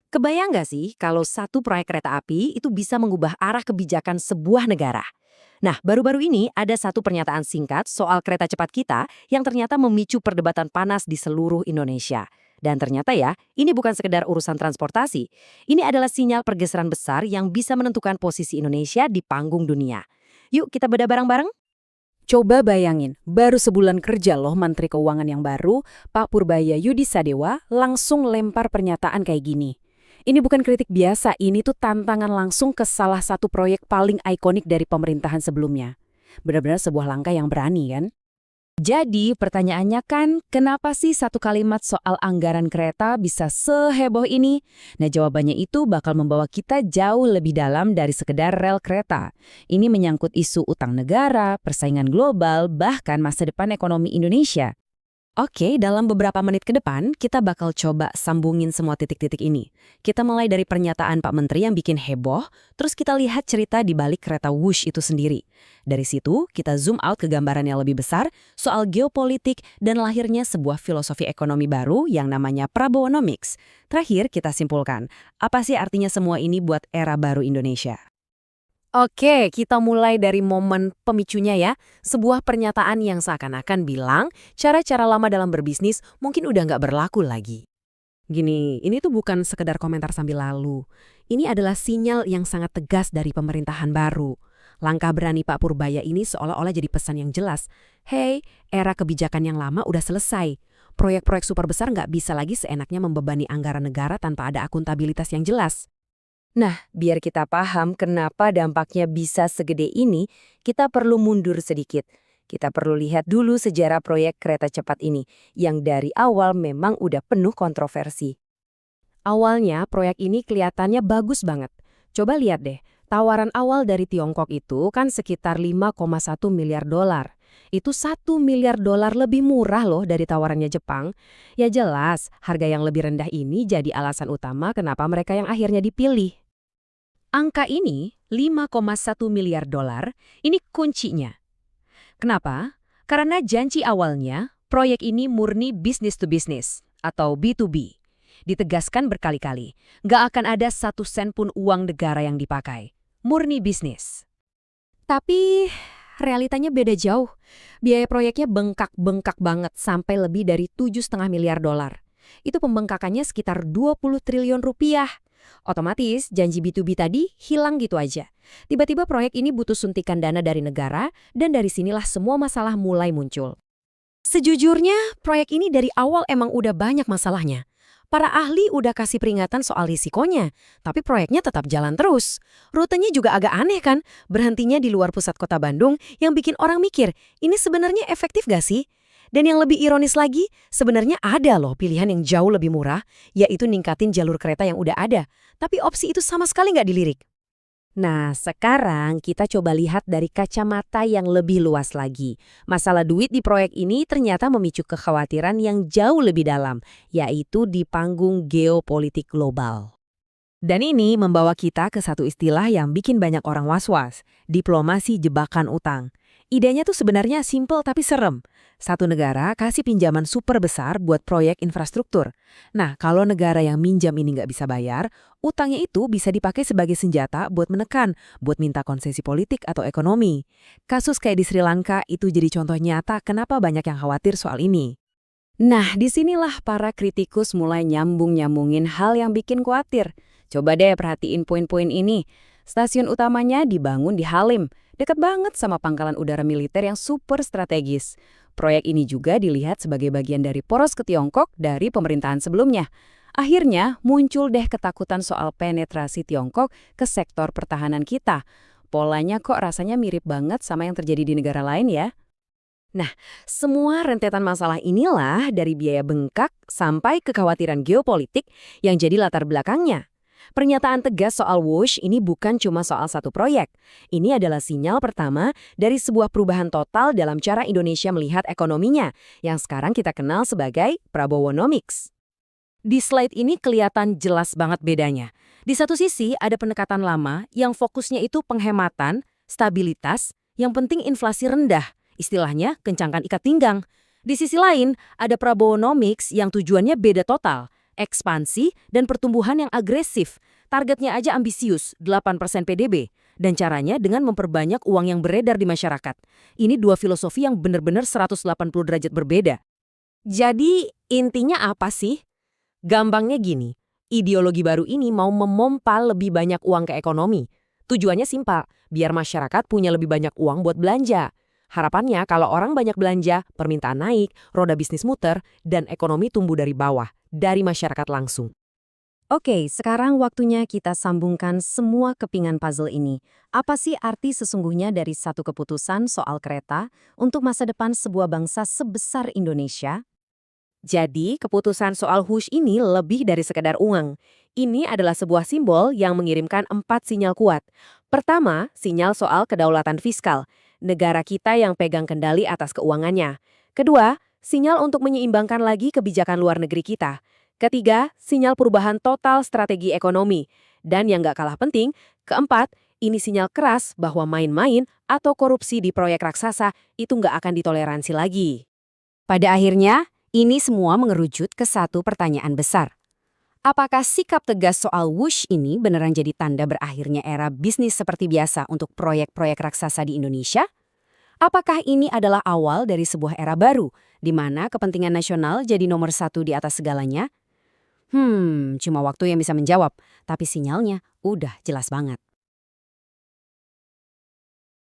Kebayang nggak sih kalau satu proyek kereta api itu bisa mengubah arah kebijakan sebuah negara? Nah, baru-baru ini ada satu pernyataan singkat soal kereta cepat kita yang ternyata memicu perdebatan panas di seluruh Indonesia. Dan ternyata ya, ini bukan sekedar urusan transportasi. Ini adalah sinyal pergeseran besar yang bisa menentukan posisi Indonesia di panggung dunia. Yuk kita bedah bareng-bareng. Coba bayangin, baru sebulan kerja loh Menteri Keuangan yang baru, Pak Purbaya Yudisadewa, langsung lempar pernyataan kayak gini. Ini bukan kritik biasa, ini tuh tantangan langsung ke salah satu proyek paling ikonik dari pemerintahan sebelumnya. Benar-benar sebuah langkah yang berani kan? Jadi pertanyaannya kan, kenapa sih satu kalimat soal anggaran kereta bisa seheboh ini? Nah jawabannya itu bakal membawa kita jauh lebih dalam dari sekedar rel kereta. Ini menyangkut isu utang negara, persaingan global, bahkan masa depan ekonomi Indonesia. Oke, dalam beberapa menit ke depan, kita bakal coba sambungin semua titik-titik ini. Kita mulai dari pernyataan Pak Menteri yang bikin heboh, terus kita lihat cerita di balik kereta Wush itu sendiri. Dari situ, kita zoom out ke gambaran yang lebih besar soal geopolitik dan lahirnya sebuah filosofi ekonomi baru yang namanya Prabowonomics. Terakhir, kita simpulkan, apa sih artinya semua ini buat era baru Indonesia? Oke, kita mulai dari momen pemicunya ya. Sebuah pernyataan yang seakan-akan bilang cara-cara lama dalam berbisnis mungkin udah nggak berlaku lagi. Gini, ini tuh bukan sekedar komentar sambil lalu. Ini adalah sinyal yang sangat tegas dari pemerintahan baru. Langkah berani Pak Purbaya ini seolah-olah jadi pesan yang jelas. Hey, era kebijakan yang lama udah selesai. Proyek-proyek super besar nggak bisa lagi seenaknya membebani anggaran negara tanpa ada akuntabilitas yang jelas. Nah, biar kita paham kenapa dampaknya bisa segede ini, kita perlu mundur sedikit. Kita perlu lihat dulu sejarah proyek kereta cepat ini, yang dari awal memang udah penuh kontroversi. Awalnya, proyek ini kelihatannya bagus banget. Coba lihat deh, tawaran awal dari Tiongkok itu kan sekitar 5,1 miliar dolar. Itu 1 miliar dolar lebih murah loh dari tawarannya Jepang. Ya jelas, harga yang lebih rendah ini jadi alasan utama kenapa mereka yang akhirnya dipilih. Angka ini, 5,1 miliar dolar, ini kuncinya. Kenapa? Karena janji awalnya, proyek ini murni business to business, atau B2B. Ditegaskan berkali-kali, nggak akan ada 1 sen pun uang negara yang dipakai. Murni bisnis. Tapi, realitanya beda jauh. Biaya proyeknya bengkak-bengkak banget sampai lebih dari 7,5 miliar dolar. Itu pembengkakannya sekitar 20 triliun rupiah. Otomatis janji B2B tadi hilang gitu aja. Tiba-tiba proyek ini butuh suntikan dana dari negara dan dari sinilah semua masalah mulai muncul. Sejujurnya, proyek ini dari awal emang udah banyak masalahnya. Para ahli udah kasih peringatan soal risikonya, tapi proyeknya tetap jalan terus. Rutenya juga agak aneh kan, berhentinya di luar pusat kota Bandung yang bikin orang mikir, ini sebenarnya efektif gak sih? Dan yang lebih ironis lagi, sebenarnya ada loh pilihan yang jauh lebih murah, yaitu ningkatin jalur kereta yang udah ada. Tapi opsi itu sama sekali nggak dilirik. Nah, sekarang kita coba lihat dari kacamata yang lebih luas lagi. Masalah duit di proyek ini ternyata memicu kekhawatiran yang jauh lebih dalam, yaitu di panggung geopolitik global. Dan ini membawa kita ke satu istilah yang bikin banyak orang was-was, diplomasi jebakan utang. Idenya tuh sebenarnya simple tapi serem. Satu negara kasih pinjaman super besar buat proyek infrastruktur. Nah, kalau negara yang minjam ini nggak bisa bayar, utangnya itu bisa dipakai sebagai senjata buat menekan, buat minta konsesi politik atau ekonomi. Kasus kayak di Sri Lanka itu jadi contoh nyata kenapa banyak yang khawatir soal ini. Nah, disinilah para kritikus mulai nyambung-nyambungin hal yang bikin khawatir. Coba deh perhatiin poin-poin ini. Stasiun utamanya dibangun di Halim, dekat banget sama pangkalan udara militer yang super strategis. Proyek ini juga dilihat sebagai bagian dari poros ke Tiongkok dari pemerintahan sebelumnya. Akhirnya muncul deh ketakutan soal penetrasi Tiongkok ke sektor pertahanan kita. Polanya kok rasanya mirip banget sama yang terjadi di negara lain ya. Nah, semua rentetan masalah inilah dari biaya bengkak sampai kekhawatiran geopolitik yang jadi latar belakangnya. Pernyataan tegas soal Wush ini bukan cuma soal satu proyek. Ini adalah sinyal pertama dari sebuah perubahan total dalam cara Indonesia melihat ekonominya, yang sekarang kita kenal sebagai Prabowonomics. Di slide ini kelihatan jelas banget bedanya. Di satu sisi ada pendekatan lama yang fokusnya itu penghematan, stabilitas, yang penting inflasi rendah, istilahnya kencangkan ikat pinggang. Di sisi lain ada Prabowonomics yang tujuannya beda total, ekspansi, dan pertumbuhan yang agresif. Targetnya aja ambisius, 8% PDB. Dan caranya dengan memperbanyak uang yang beredar di masyarakat. Ini dua filosofi yang benar-benar 180 derajat berbeda. Jadi, intinya apa sih? Gampangnya gini, ideologi baru ini mau memompa lebih banyak uang ke ekonomi. Tujuannya simpel, biar masyarakat punya lebih banyak uang buat belanja. Harapannya kalau orang banyak belanja, permintaan naik, roda bisnis muter, dan ekonomi tumbuh dari bawah, dari masyarakat langsung. Oke, sekarang waktunya kita sambungkan semua kepingan puzzle ini. Apa sih arti sesungguhnya dari satu keputusan soal kereta untuk masa depan sebuah bangsa sebesar Indonesia? Jadi, keputusan soal Hush ini lebih dari sekedar uang. Ini adalah sebuah simbol yang mengirimkan 4 sinyal kuat. Pertama, sinyal soal kedaulatan fiskal. Negara kita yang pegang kendali atas keuangannya. Kedua, sinyal untuk menyeimbangkan lagi kebijakan luar negeri kita. Ketiga, sinyal perubahan total strategi ekonomi. Dan yang gak kalah penting, keempat, ini sinyal keras bahwa main-main atau korupsi di proyek raksasa itu gak akan ditoleransi lagi. Pada akhirnya, ini semua mengerucut ke satu pertanyaan besar. Apakah sikap tegas soal Wush ini beneran jadi tanda berakhirnya era bisnis seperti biasa untuk proyek-proyek raksasa di Indonesia? Apakah ini adalah awal dari sebuah era baru, di mana kepentingan nasional jadi nomor satu di atas segalanya? Cuma waktu yang bisa menjawab, tapi sinyalnya udah jelas banget.